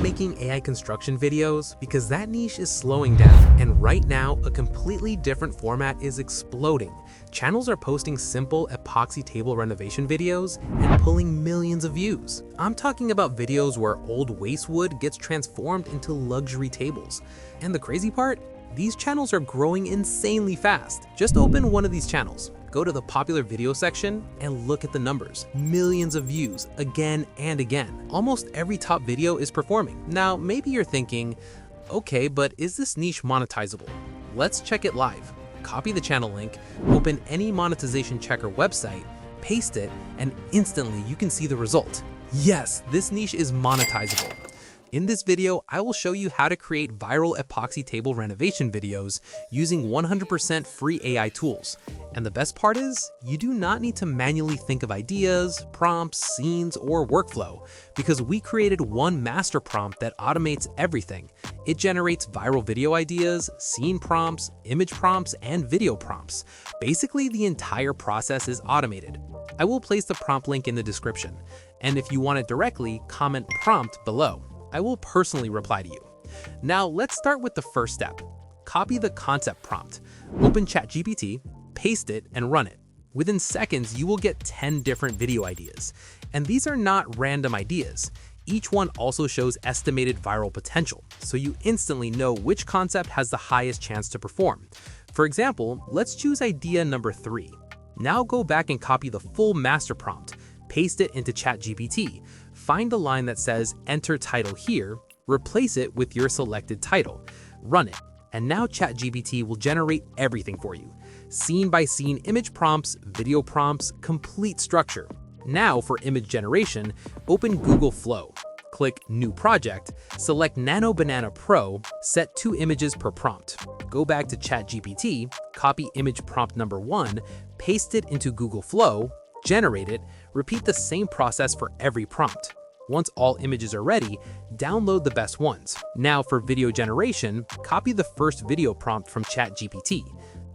making AI construction videos? Because that niche is slowing down, and right now, a completely different format is exploding. Channels are posting simple epoxy table renovation videos and pulling millions of views. I'm talking about videos where old waste wood gets transformed into luxury tables. And the crazy part? These channels are growing insanely fast. Just open one of these channels, go to the popular video section, and look at the numbers. Millions of views, again and again. Almost every top video is performing. Now, maybe you're thinking, okay, but is this niche monetizable? Let's check it live. Copy the channel link, open any monetization checker website, paste it, and instantly you can see the result. Yes, this niche is monetizable. In this video, I will show you how to create viral epoxy table renovation videos using 100% free AI tools. And the best part is, you do not need to manually think of ideas, prompts, scenes, or workflow, because we created one master prompt that automates everything. It generates viral video ideas, scene prompts, image prompts, and video prompts. Basically, the entire process is automated. I will place the prompt link in the description. And if you want it directly, comment prompt below. I will personally reply to you. Now let's start with the first step. Copy the concept prompt, open ChatGPT, paste it, and run it. Within seconds, you will get 10 different video ideas. And these are not random ideas. Each one also shows estimated viral potential, so you instantly know which concept has the highest chance to perform. For example, let's choose idea number 3. Now go back and copy the full master prompt, paste it into ChatGPT, find the line that says enter title here, replace it with your selected title, run it, and now ChatGPT will generate everything for you. Scene by scene image prompts, video prompts, complete structure. Now for image generation, open Google Flow, click New Project, select Nano Banana Pro, set 2 images per prompt. Go back to ChatGPT, copy image prompt number 1, paste it into Google Flow, generate it, repeat the same process for every prompt. Once all images are ready, download the best ones. Now for video generation, copy the first video prompt from ChatGPT.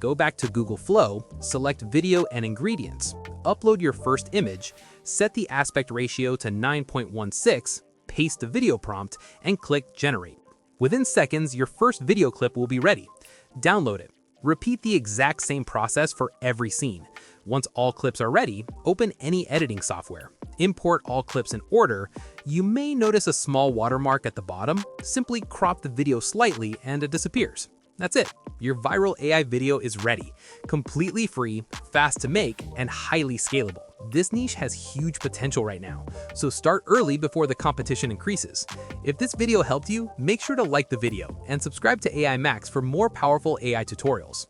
Go back to Google Flow, select video and ingredients, upload your first image, set the aspect ratio to 9.16, paste the video prompt, and click generate. Within seconds, your first video clip will be ready. Download it. Repeat the exact same process for every scene. Once all clips are ready, open any editing software. Import all clips in order. You may notice a small watermark at the bottom. Simply crop the video slightly and it disappears. That's it. Your viral AI video is ready. Completely free, fast to make, and highly scalable. This niche has huge potential right now, so start early before the competition increases. If this video helped you, make sure to like the video and subscribe to AI Max for more powerful AI tutorials.